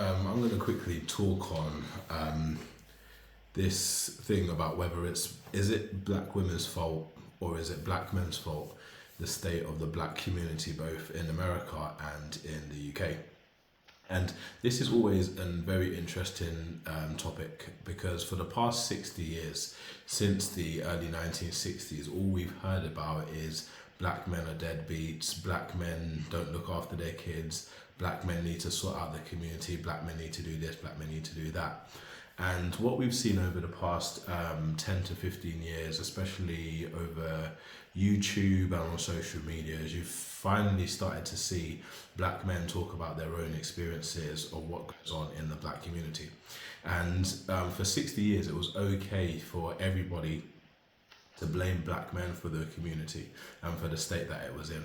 I'm going to quickly talk on this thing about whether is it black women's fault or is it black men's fault, the state of the black community both in America and in the UK. And this is always a very interesting topic because for the past 60 years, since the early 1960s, all we've heard about is black men are deadbeats, black men don't look after their kids, black men need to sort out the community, black men need to do this, black men need to do that. And what we've seen over the past 10 to 15 years, especially over YouTube and on social media, is you've finally started to see black men talk about their own experiences of what goes on in the black community. And for 60 years, it was okay for everybody to blame black men for the community and for the state that it was in.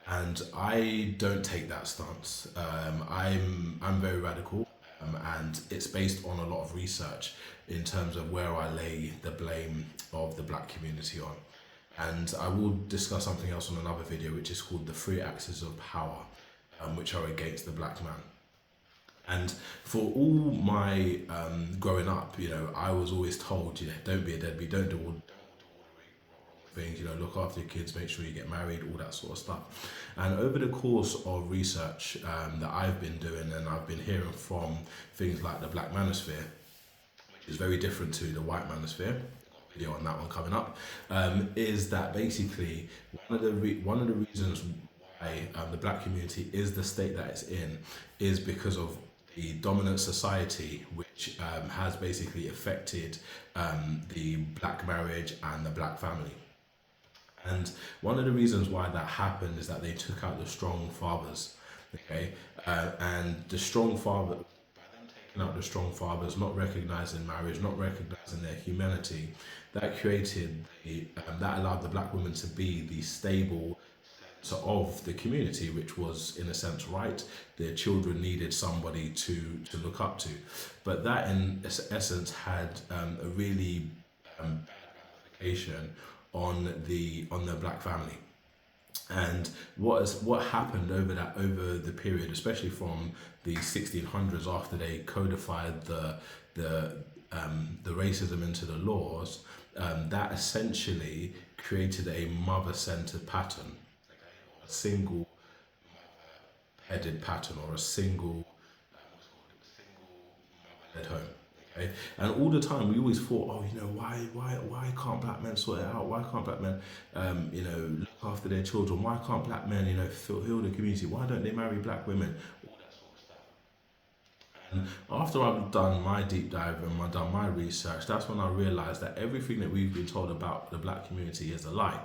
And I don't take that stance. I'm very radical, and it's based on a lot of research in terms of where I lay the blame of the black community on. And I will discuss something else on another video, which is called the three axes of power, which are against the black man. And for all my growing up, I was always told, don't be a deadbeat, don't do all things, look after your kids, make sure you get married, all that sort of stuff. And over the course of research that I've been doing, and I've been hearing from things like the black manosphere, which is very different to the white manosphere, video on that one coming up, is that basically one of the reasons why the black community is the state that it's in is because of the dominant society, which has basically affected the black marriage and the black family. And one of the reasons why that happened is that they took out the strong fathers, okay? And the strong father, by them taking out the strong fathers, not recognizing marriage, not recognizing their humanity, that created that allowed the black woman to be the stable center of the community, which was in a sense right. Their children needed somebody to look up to, but that in essence had a really bad ramification on the black family. And what happened over the period, especially from the 1600s, after they codified the racism into the laws, that essentially created a mother-centered pattern, a single headed pattern, or a single head home. Okay? And all the time we always thought, why can't black men sort it out? Why can't black men, look after their children? Why can't black men, heal the community? Why don't they marry black women? All that sort of stuff. And after I've done my deep dive and done my research, that's when I realized that everything that we've been told about the black community is a lie.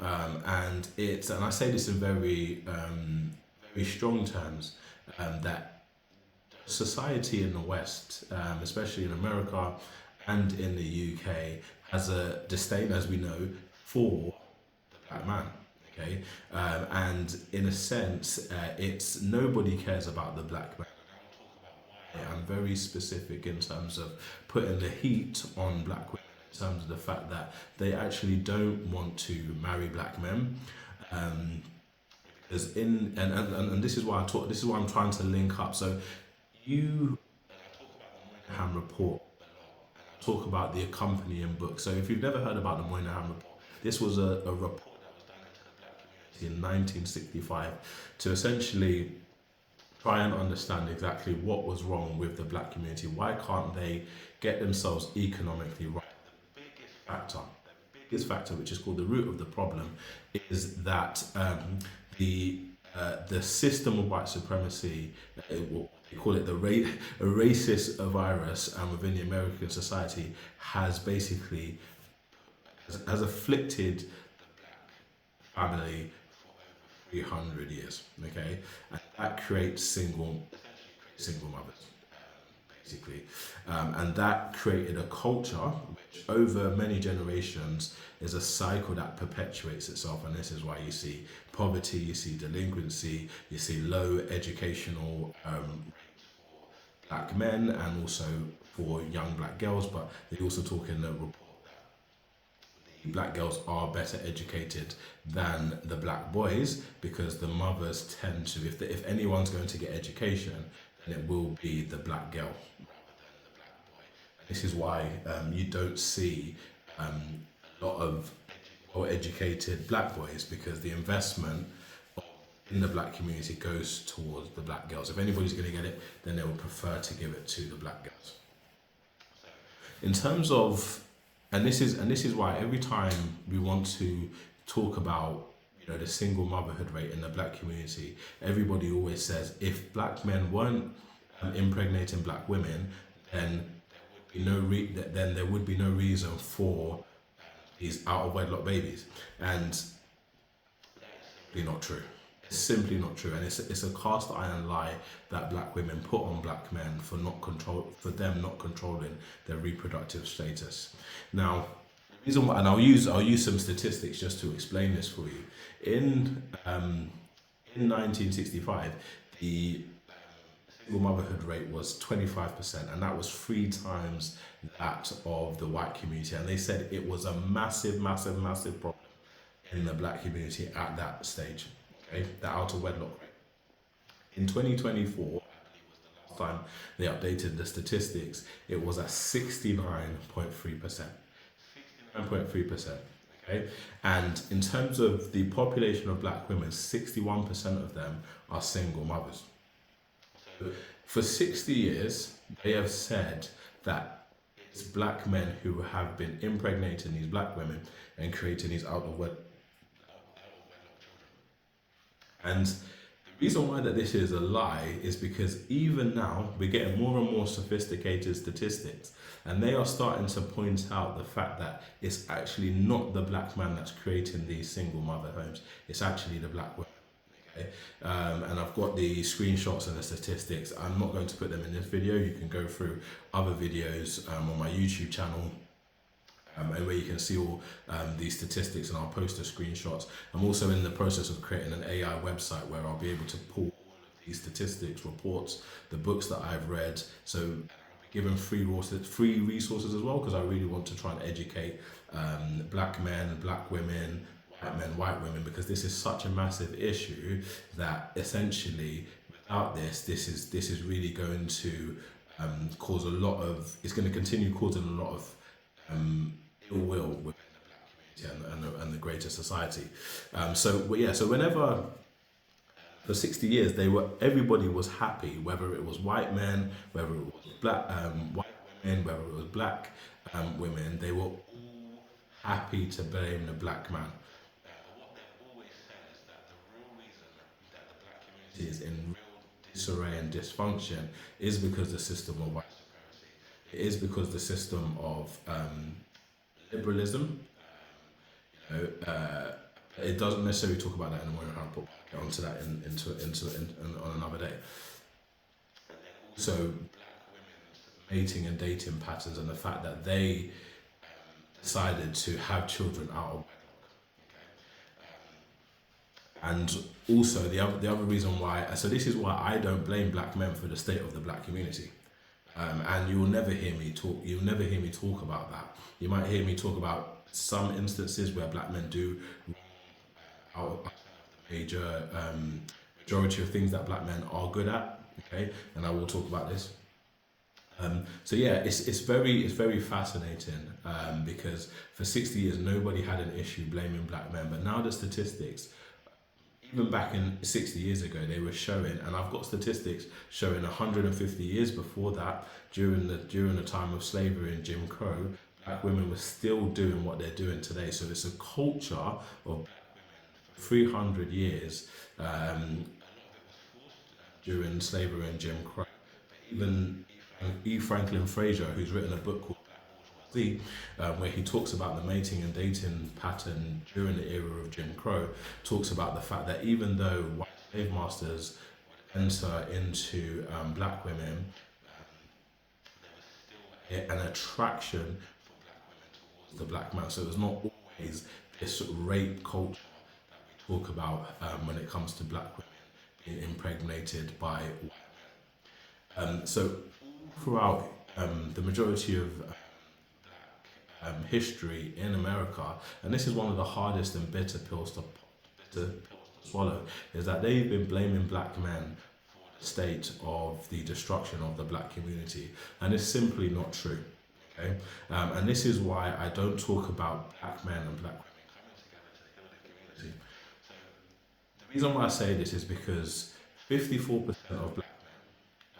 And I say this in very, very strong terms, that society in the West, especially in America and in the UK, has a disdain, as we know, for the black man. Okay, and in a sense, it's nobody cares about the black man. I'm very specific in terms of putting the heat on black women, in terms of the fact that they actually don't want to marry black men. Because and this is why this is why I'm trying to link up. So you Moynihan report, talk about the accompanying book. So if you've never heard about the Moynihan report, this was a report that was done into the black community in 1965 to essentially try and understand exactly what was wrong with the black community. Why can't they get themselves economically right? The biggest factor, which is called the root of the problem, is that the system of white supremacy, they call it a racist virus, and within the American society has basically has afflicted the black family for over 300 years. Okay, and that creates single mothers, basically, and that created a culture which over many generations is a cycle that perpetuates itself. And this is why you see poverty, you see delinquency, you see low educational rates for black men and also for young black girls. But they also talk in the report that the black girls are better educated than the black boys, because the mothers tend to, if anyone's going to get education, then it will be the black girl. This is why you don't see a lot of well-educated black boys, because the investment in the black community goes towards the black girls. If anybody's going to get it, then they would prefer to give it to the black girls. In terms of, and this is why every time we want to talk about, you know, the single motherhood rate in the black community, everybody always says if black men weren't impregnating black women, then then there would be no reason for these out of wedlock babies, and simply not true. It's simply not true, and it's a cast iron lie that black women put on black men for them not controlling their reproductive status. Now, the reason why, and I'll use some statistics just to explain this for you. In 1965, the single motherhood rate was 25%, and that was 3 times that of the white community. And they said it was a massive, massive, massive problem in the black community at that stage. Okay, the out of wedlock rate. In 2024, last time they updated the statistics, it was at 69.3%. 69.3%. Okay, and in terms of the population of black women, 61% of them are single mothers. For 60 years, they have said that it's black men who have been impregnating these black women and creating these out of wedlock. And the reason why that this is a lie is because even now we're getting more and more sophisticated statistics, and they are starting to point out the fact that it's actually not the black man that's creating these single mother homes, it's actually the black woman. Okay? And I've got the screenshots and the statistics. I'm not going to put them in this video. You can go through other videos on my YouTube channel, and where you can see all these statistics, and I'll post the screenshots. I'm also in the process of creating an AI website where I'll be able to pull all of these statistics, reports, the books that I've read, so giving free resources as well, because I really want to try and educate black men, black women, white men, white women, because this is such a massive issue that essentially without this is really going to cause a lot of, it's going to continue causing a lot of ill will within the black community and the greater society. So whenever for 60 years everybody was happy, whether it was white men, whether it was black white women, whether it was black women, they were all happy to blame the black man. But what they've always said is that the real reason that the black community is in real disarray and dysfunction is because the system of white supremacy. It is because the system of liberalism. It doesn't necessarily talk about that anymore. I'll get onto that on another day. So, black women's mating and dating patterns, and the fact that they decided to have children out of wedlock. And also the other reason why, so this is why I don't blame black men for the state of the black community. And you'll never hear me talk about that. You might hear me talk about some instances where black men do out the majority of things that black men are good at. Okay, and I will talk about this. So yeah, it's very fascinating because for 60 years nobody had an issue blaming black men, but now the statistics, even back in 60 years ago, they were showing, and I've got statistics showing 150 years before that, during the time of slavery and Jim Crow, black women were still doing what they're doing today. So it's a culture of black women for 300 years. A lot of it was forced during slavery and Jim Crow. But even E. Franklin Frazier, who's written a book called where he talks about the mating and dating pattern during the era of Jim Crow, talks about the fact that even though white slave masters would enter into black women, there was still an attraction for black women towards the black man. So it was not always this rape culture that we talk about when it comes to black women being impregnated by white men. So throughout the majority of history in America, and this is one of the hardest and bitter pills to swallow, is that they've been blaming black men for the state of the destruction of the black community, and it's simply not true. Okay, and this is why I don't talk about black men and black women coming together to heal the community. So the reason why I say this is because 54% of black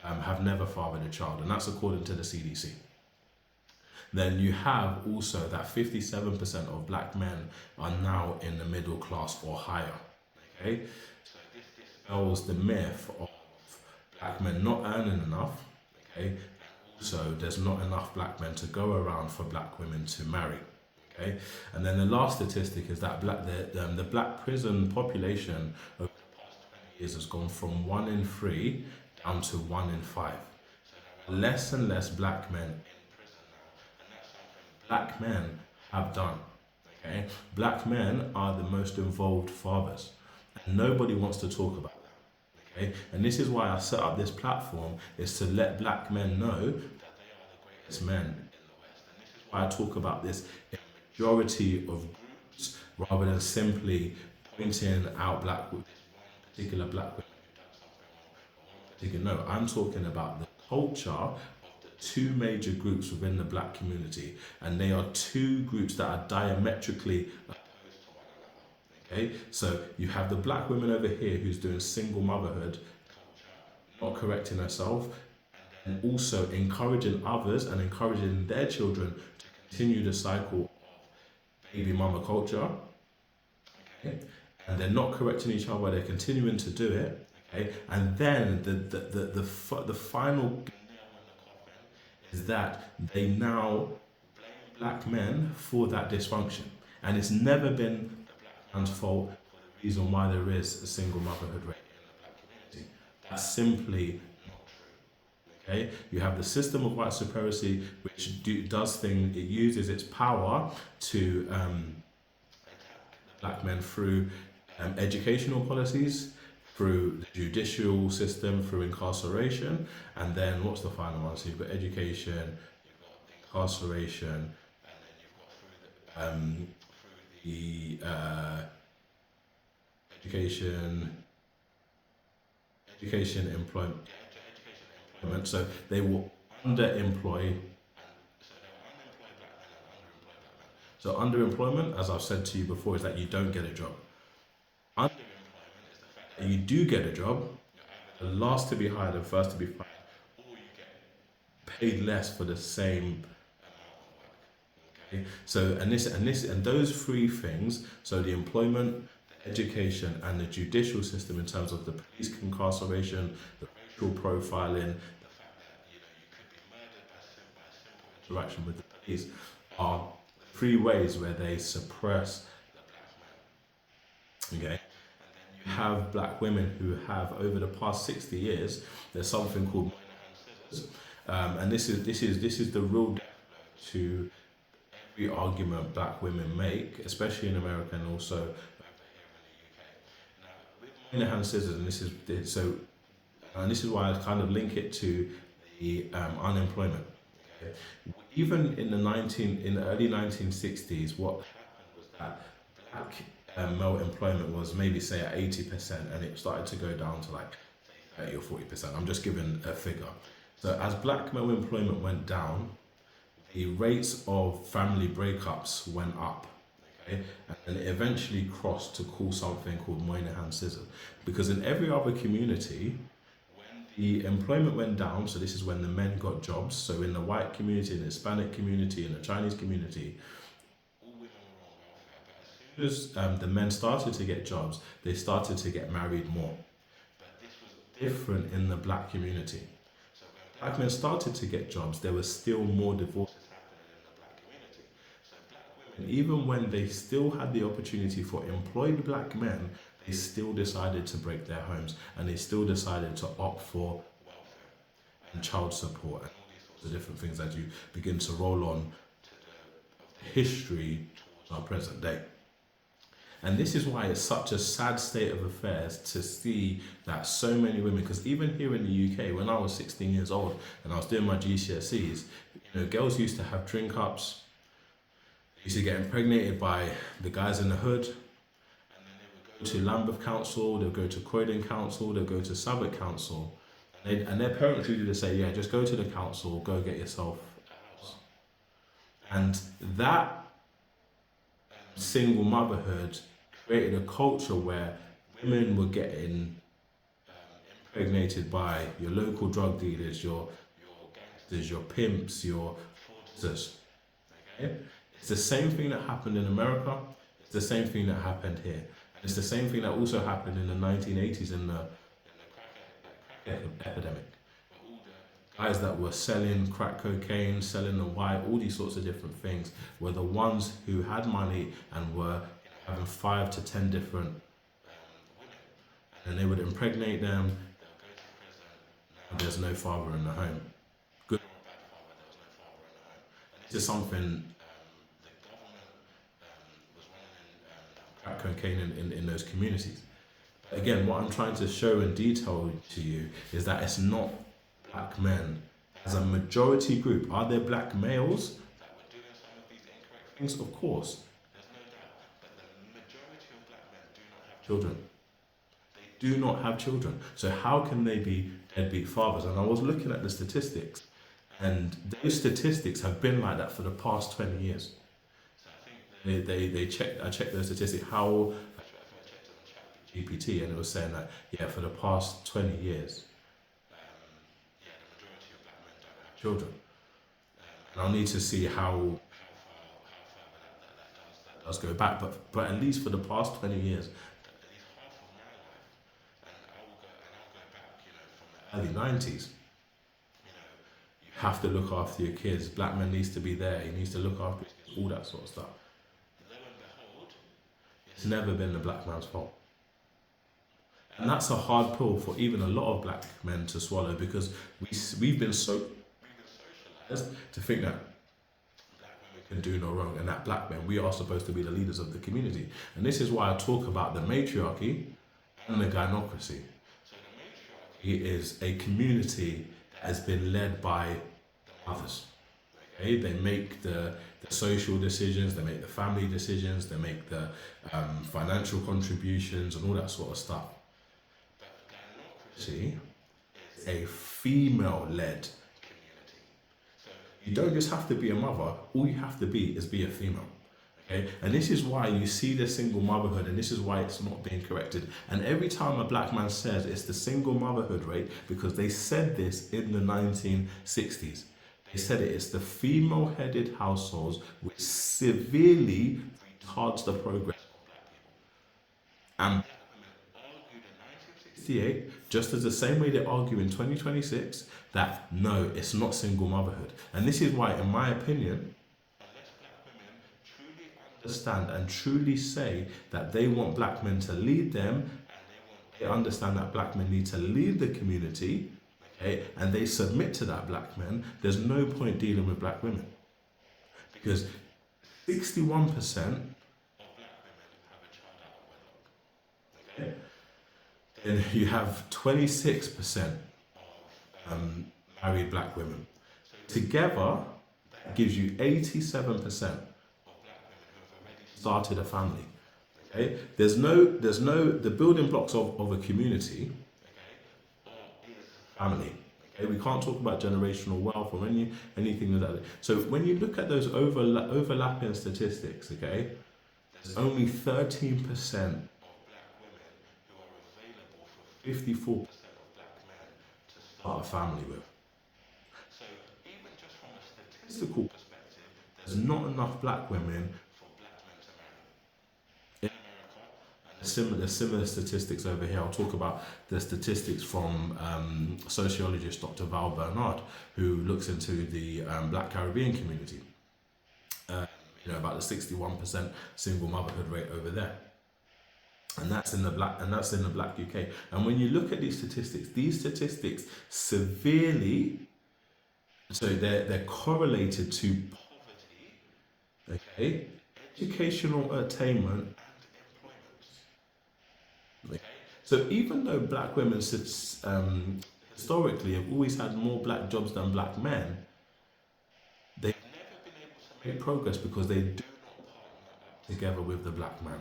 men have never fathered a child, and that's according to the CDC. Then you have also that 57% of black men are now in the middle class or higher. Okay, so this dispels the myth of black men not earning enough. Okay, and also there's not enough black men to go around for black women to marry. Okay, and then the last statistic is that the black prison population over the past 20 years has gone from 1 in 3 down to 1 in 5. So there are less and less black men in prison now, and that's something black men have done. Okay, black men are the most involved fathers, and nobody wants to talk about that. Okay, and this is why I set up this platform, is to let black men know that they are the greatest men in the West, and this is why I talk about this in majority of groups rather than simply pointing out particular black women who done something wrong or one particular. No, I'm talking about the culture of the two major groups within the black community, and they are two groups that are diametrically opposed to one another. Okay, so you have the black woman over here who's doing single motherhood culture, not correcting herself, and also encouraging others and encouraging their children to continue the cycle baby mama culture. Okay, and they're not correcting each other, they're continuing to do it. Okay, and then the final nail in the coffin is that they now blame black men for that dysfunction, and it's never been the black man's fault for the reason why there is a single motherhood rate in the black community. That's simply not true. Okay, you have the system of white supremacy, which it uses its power to attack the black men through educational policies, through the judicial system, through incarceration, and then what's the final one? So you've got education, you've got incarceration, and then you've got through the education, employment. So they will underemploy. So underemployment, as I've said to you before, is that you don't get a job. Underemployment is the fact that you do get a job, you're either the last to be hired and first to be fired, or you get paid less for the same amount of work. Okay, so and those three things, so the employment, the education, and the judicial system in terms of the police incarceration, the racial profiling, the fact that you could be murdered by simple interaction with the police, are three ways where they suppress the black man. Okay, and then you have black women who have, over the past 60 years, there's something called scissors, and this is the real death blow to every argument black women make, especially in America and also over here in the UK. Now, with scissors, and this is why I kind of link it to the unemployment. Okay? Even in the early 1960s, what happened was that black male employment was maybe say at 80%, and it started to go down to like 30 or 40%. I'm just giving a figure. So as black male employment went down, the rates of family breakups went up. Okay, and then it eventually crossed to call something called Moynihan scissors, because in every other community, the employment went down, so this is when the men got jobs. So in the white community, in the Hispanic community, in the Chinese community, all women were on welfare. But as soon as the men started to get jobs, they started to get married more. But this was different in the black community. So when black men started to get jobs, there was still more divorces happening in the black community. So black women, even when they still had the opportunity for employed black men, they still decided to break their homes, and they still decided to opt for welfare and child support and all these sorts of different things as you begin to roll on to the history towards our present day. And this is why it's such a sad state of affairs to see that so many women, because even here in the UK, when I was 16 years old and I was doing my GCSEs, girls used to have drink ups, they used to get impregnated by the guys in the hood, to Lambeth Council, they'll go to Croydon Council, they'll go to Southwark Council, And their parents usually just say, yeah, just go to the council, go get yourself a house. And that single motherhood created a culture where women were getting impregnated by your local drug dealers, your gangsters, your pimps, your fraudsters. Okay? It's the same thing that happened in America. It's the same thing that happened here. And it's the same thing that also happened in the 1980s in the crack epidemic. Guys that were selling crack cocaine, selling the white, all these sorts of different things were the ones who had money and were having 5 to 10 different women. And they would impregnate them. There's no father in the home. Good or bad father, there was no father in the home. And this is something the government was running crack cocaine in those communities. But again, what I'm trying to show and detail to you is that it's not black men as a majority group. Are there black males that were doing some of these incorrect things? Of course, there's no doubt. But the majority of black men do not have children. They do not have children. So how can they be deadbeat fathers? And I was looking at the statistics, and those statistics have been like that for the past 20 years. So I think I checked those statistics. How I checked it on GPT, and it was saying that yeah, for the past 20 years. Children. And I'll need to see how far that does go back, but at least for the past 20 years, at least half of my life, and I'll go back, from the early 90s. You have to look after your kids. Black man needs to be there. He needs to look after his kids, all that sort of stuff. Lo and behold, it's never been the black man's fault. And that's a hard pill for even a lot of black men to swallow, because we've been socialized to think that black women can do no wrong, and that black men, we are supposed to be the leaders of the community. And this is why I talk about the matriarchy and the gynocracy. So the matriarchy is a community that has been led by the mothers. Okay? They make the social decisions, they make the family decisions, they make the financial contributions and all that sort of stuff. But gynocracy is a female-led. You don't just have to be a mother, all you have to be is be a female. Okay? And this is why you see the single motherhood, and this is why it's not being corrected. And every time a black man says it's the single motherhood rate, because they said this in the 1960s. They said it's the female-headed households which severely retards the progress of black people. And just as the same way they argue in 2026 that no, it's not single motherhood. And this is why, in my opinion, unless black women truly understand and truly say that they want black men to lead them, and they understand that black men need to lead the community, okay, and they submit to that black men, there's no point dealing with black women. Because 61% of black women have a child out of wedlock. Okay? And you have 26% of married black women. So together, that gives you 87% of black women who have already started a family. Okay? There's no the building blocks of a community, okay, is family. Okay? We can't talk about generational wealth or anything like that. So when you look at those overlapping statistics, okay, there's only 13% 54% of black men to start a family with. So even just from a statistical perspective, there's not enough black women for black men to marry. In America, and similar statistics over here. I'll talk about the statistics from sociologist Dr. Val Bernard, who looks into the Black Caribbean community. About the 61% single motherhood rate over there. And that's in the black UK. And when you look at these statistics severely, so they're correlated to poverty, okay, educational attainment, and employment. Okay? So even though black women historically have always had more black jobs than black men, they've never been able to make progress because they do not partner together with the black man.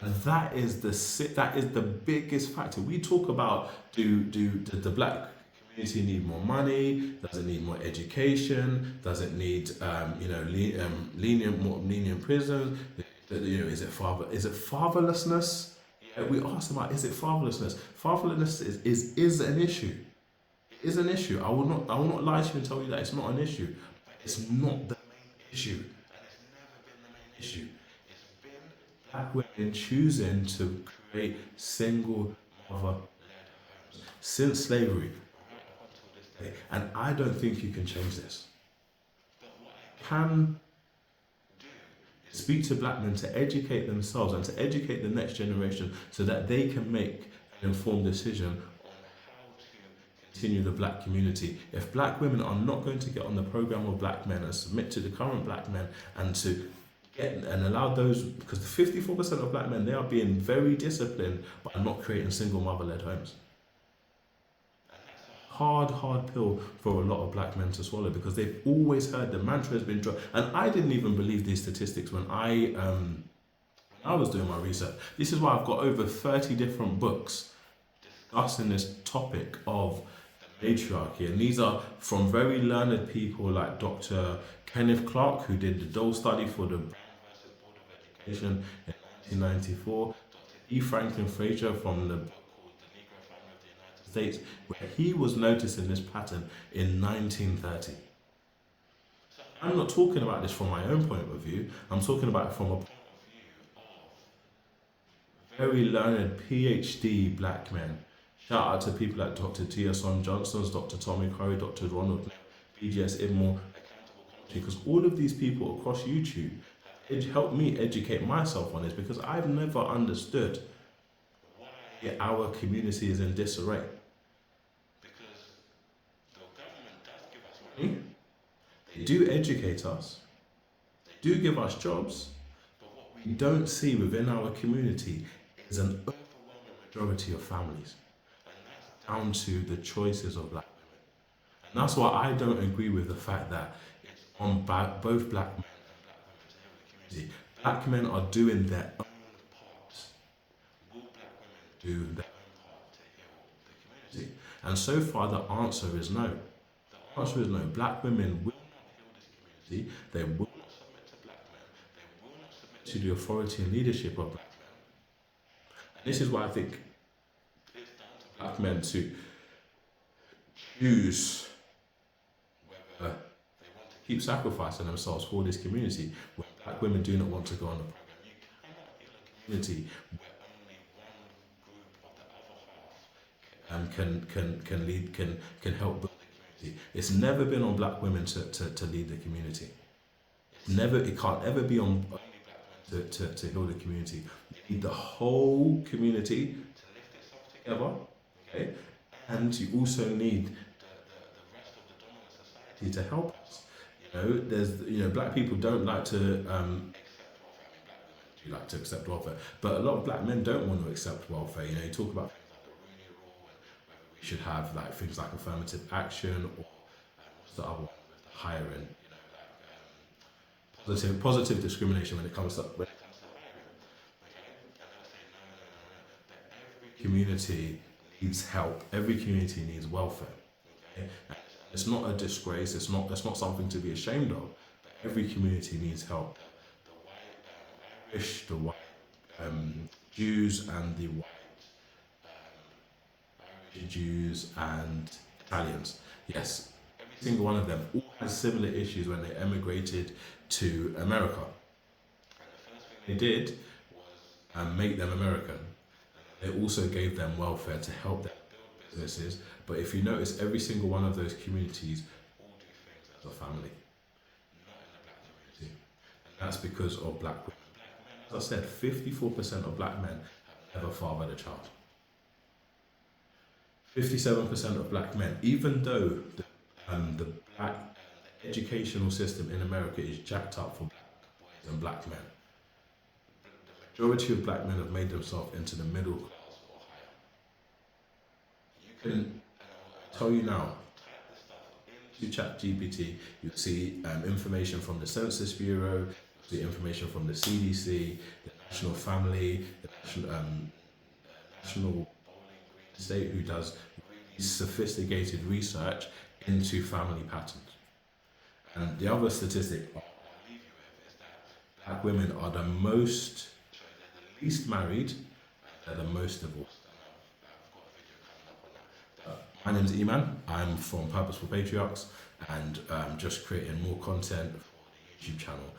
And that is the biggest factor. We talk about does the black community need more money? Does it need more education? Does it need lenient prisons? Is it fatherlessness? We ask about, is it fatherlessness? Fatherlessness is an issue. It is an issue. I will not lie to you and tell you that it's not an issue. But it's not the main issue. And it's never been the main issue. It's been black women choosing to create single mother since slavery right up until this day. And I don't think you can change this. But what I can do is speak to black men to educate themselves and to educate the next generation so that they can make an informed decision on how to continue the black community. If black women are not going to get on the program of black men and submit to the current black men and to get and allow those, because the 54% of black men, they are being very disciplined by not creating single mother-led homes. Hard pill for a lot of black men to swallow, because they've always heard the mantra has been dropped. And I didn't even believe these statistics when I was doing my research. This is why I've got over 30 different books discussing this topic of matriarchy, and these are from very learned people like Dr. Kenneth Clark, who did the Dole study for the Brown versus Board of Education in 1994, Dr. E. Franklin Frazier from the States, where he was noticing this pattern in 1930. So I'm not talking about this from my own point of view, I'm talking about it from a point of view of very learned PhD black men. Shout out to people like Dr. T.S.on Johnson's, Dr. Tommy Curry, Dr. Ronald, PGS Idmore, because all of these people across YouTube have helped me educate myself on this, because I've never understood why our community is in disarray. They do educate us, they do give us jobs, but what we don't see within our community is an overwhelming majority of families. And that's down to the choices of black women. And that's why I don't agree with the fact that it's on both black men and black women to heal the community. Black men are doing their own part. Will black women do their own part to heal the community? And so far the answer is no. The answer is no. Black women will not heal this community. They will not submit to black men. They will not submit to the authority and leadership of black men. And this is why I think it's down to black men to choose whether they want to keep sacrificing themselves for this community, when black women do not want to go on the program. You cannot heal a community where only one group of the other half can help build. It's never been on black women to lead the community. It can't ever be on only black men to heal the community. You need the whole community to lift itself together, okay? And you also need the rest of the dominant society to help us. Black people don't like to accept welfare. I mean, black women do like to accept welfare, but a lot of black men don't want to accept welfare. You talk about should have like things like affirmative action, or what's the other one with the hiring, positive discrimination when it comes to hiring. Okay? And they'll say no, but every community needs help, every community needs welfare. Okay? And it's not a disgrace, it's not something to be ashamed of, but every community needs help. The white Irish, the white Jews, and the white Jews and Italians. Yes, every single one of them all had similar issues when they emigrated to America. And the first thing they did was make them American. They also gave them welfare to help them build businesses. But if you notice, every single one of those communities all do things as a family, not in the black community. And that's because of black women. As I said, 54% of black men have never fathered a child. 57% of black men, even though the black educational system in America is jacked up for black boys and black men, the majority of black men have made themselves into the middle class or higher. You can, I'll tell you now, type this stuff into ChatGPT, you'll see information from the Census Bureau, you'll the information from the CDC, the National Family, the National State, who does sophisticated research into family patterns. And the other statistic I'll leave you with is that black women are the least married, they're the most divorced. My name is Iman. I'm from Purposeful Patriarchs, and just creating more content for the YouTube channel.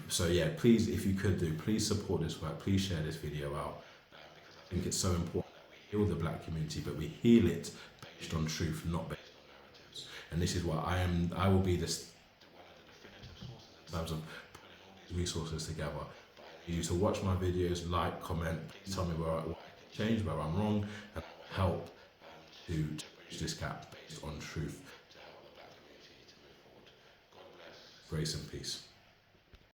So yeah, please, if you could please support this work. Please share this video out, because I think it's so important that we heal the black community, but we heal it based on truth, not based on narratives. And this is what I will be one of the definitive sources in terms of putting all these resources together. I need you to watch my videos, like, comment, please tell me where I can change, where I'm wrong, and help to bridge this gap based on truth to help the black community to move forward. God bless. Grace and peace.